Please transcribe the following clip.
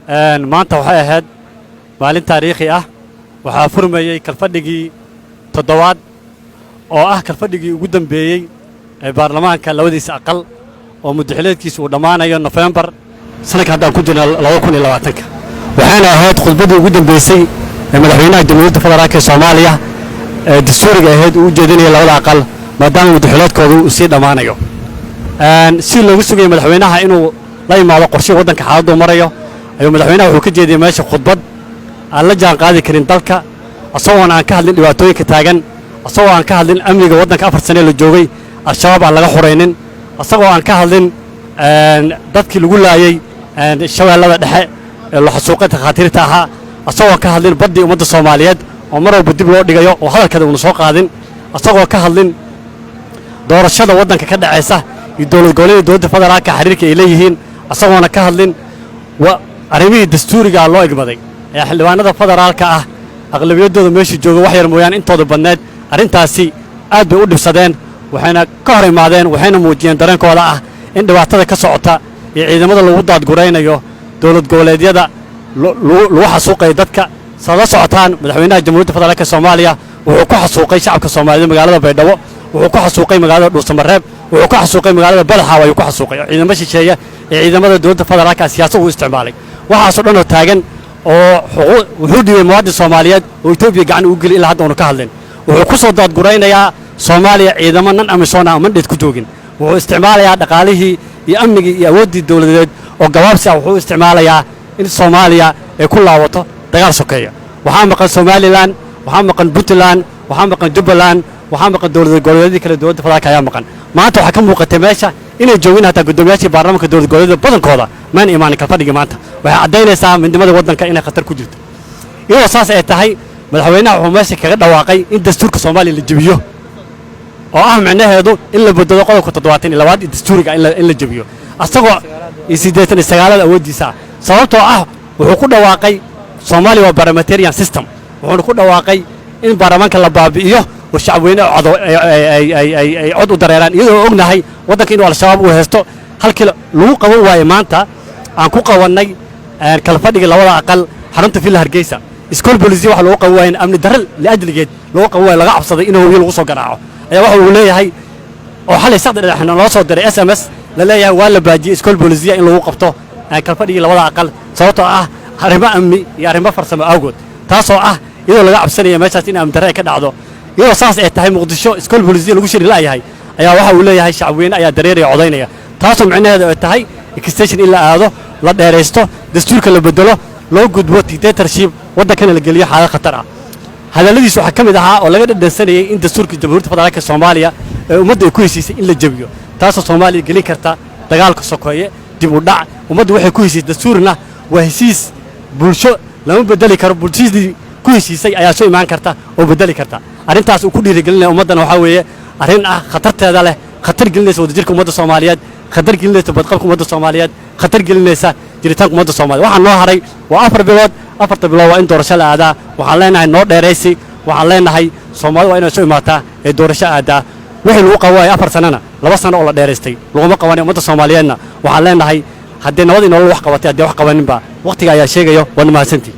maanta waxay ahayd maalin taariikhi ah waxaa furmayay kalfadhigii toddobaad oo ah kalfadhigii ugu dambeeyey ee baarlamaanka labadiisa aqal oo muddaxileedkiisa uu dhammaanayo November sanadka haddaan ku jirno 2020 waxaana ahayd khudbadii ugu dambeysay ee madaxweynaha jamhuuriyadda federaalka Soomaaliya ee dastuuriga ahayd uu jeedinayay labada aqal maadaama muddaxileedkoodu uu sii dhammaanayo si loogu sugay madaxweynaha inuu la yimaado qorshe waddanka xaaladdu marayo ayuu madaxweynaha wuxuu ka jeediyay meesha khudbad aan la jaan qaadi karin dalka asagoo aan ka hadlin dhibaatooyinka taagan asagoo aan ka hadlin amniga waddanka 4 sano la joogay al-shabaab aan laga xoreynin asagoo aan ka hadlin dadkii lagu laayay shabeellada dhexe ee la xasuuqay takhaatiirta ahaa asagoo ka hadlin badii ummadda Soomaaliyeed oo mar walba dib loo dhigayo oo hadalkada uu soo qaadin asagoo ka hadlin doorashada waddanka ka dhacaysa iyo dowladda federaalka xiriirka ay leeyihiin asagoona ka hadlin arrimihii dastuuriga loo igmaday ee xildhibaanada federaalka ah aqlabiyadooda meesha jooga wax yar mooyaan intooda badneed arrintaasi aad bay u dhibsadeen waxayna ka hor imaadeen waxayna muujiyeen dareenkooda ah in dhibaatada ka socota iyo ciidamada lagu daadguraynayo dowlad goboleedyada lagu xasuuqay dadka sida socotaan madaxweynaha jamhuuriyadda federaalka Soomaaliya wuxuu ku xasuuqay shacabka Soomaaliyeed magaalada Baydhabo wuxuu ku xasuuqay magaalada Dhuusamareeb wuxuu ku xasuuqay magaalada Badaxaaw ayuu ku xasuuqay ciidamada shisheeye ee ciidamada dowladda federaalka siyaasad uu isticmaalay waxaas oo dhan oo taagan oo wuxuu dhibay muwaadin Soomaaliyeed oo Itoobiya gacan u gelin ilaa hadda uu ka hadlin wuxuu ku soo daadguraynayaa Soomaaliya ciidamo nan amisoona mandheed ku joogin wuxuu isticmaalayaa dhaqaalihii iyo amnigii iyo awoodii dowladeed oo gabaabsi ah wuxuu isticmaalayaa in Soomaaliya ay ku laawato dagaal sokeeya waxaa maqan Somaliland waxaa maqan Puntland waxaa maqan Jubaland waxaa maqan dowladda goboleedyada kala dowladda federaalka ayaa maqan maanta waxa ka muuqatay meesha inay joogin hataa gudoomiyaasha baarlamaanka dowladda goboleedyada badankooda maan imaanin kalfadhiga maanta waxay cadeynaysaa midnimada waddanka inay khatar ku jirto iyadoo saas ay tahay madaxweynaha wuxuu meesha kaga dhawaaqay in dastuurka Soomaaliya la jabiyo oo ah macnaheedu in la bedelo qodobka 72 ee dastuuriga in la jabiyo asagoo 89 awoodiisa sababtoo ah wuxuu ku dhawaaqay Soomaaliya waa parliamentarian system wuxuu ku dhawaaqay in baarlamaanka la baabi'iyo oo shacabweynaha ay cod u dareeraan iyadoo ognahay waddanka inuu al-shabaab u haysto halkii lagu qaban waayay maanta aan ku qabanay kalfadhiga labada aqal xarunta Villa Hargeysa iskool booliisiya waxa lagu qaban waayay amni darro la ajligeed lagu qaban waayay laga cabsaday inuu wiil lagu soo garaaco ayaa waxa uu leeyahay oo xalay saxda dhexna loo soo diray SMS la leeyahay waa la baajiyay iskool booliisiya in lagu qabto kalfadhiga labada aqal sababtoo ah arrimo amni iyo arrimo farsamo awgood taasoo ah iyadoo laga cabsanayo meeshaas in amni darro ka dhacdo iyadoo saas ay tahay muqdisho iskool booliisiya lagu shiri laayahay ayaa waxa uu leeyahay shacabweyne ayaa dareeraya codaynaya taasoo macnaheedu ay tahay extension in la aado la dheereysto dastuurka la bedelo loo gudbo dictatorship waddankana la geliyo xaalad khatar ah hadaladiisu waxa kamid ahaa oo laga dhadhansanayay in dastuurka jamhuuriyadda federaalka Soomaaliya ee ummadda ay ku heshiisay in la jabiyo taasoo Soomaaliya gelin karta dagaalka sokoeye dib u dhac ummaddu waxay ku heshiisay dastuurna waa heshiis bulsho lama bedeli karo bulshadii ku heshiisay ayaa soo imaan karta oo bedeli karta arrintaas uu ku dhiirigelinaya ummadana waxa weeye arrin ah khatarteeda leh khatar gelinaysa wadajirka ummadda Soomaaliyeed khatar gelinaysa badqabka ummadda Soomaaliyeed khatar gelinaysa jiritaanka ummadda Soomaaliyeed waxaan noo haray waa 4 bilood 4 bilood waa in doorasho la aadaa waxaan leenahay noo dheeraysi waxaan leenahay Soomaaliya waa inay soo imaataa ee doorasho aadaa wixii lagu qawaay 4 sanana 2 sano oo la dheeraystay laguma qabanay ummadda Soomaaliyeedna waxaan leenahay haddii nabadii nolol wax qabatay haddii wax qabaninba waqtiga ayaa sheegayo waa mahadsantii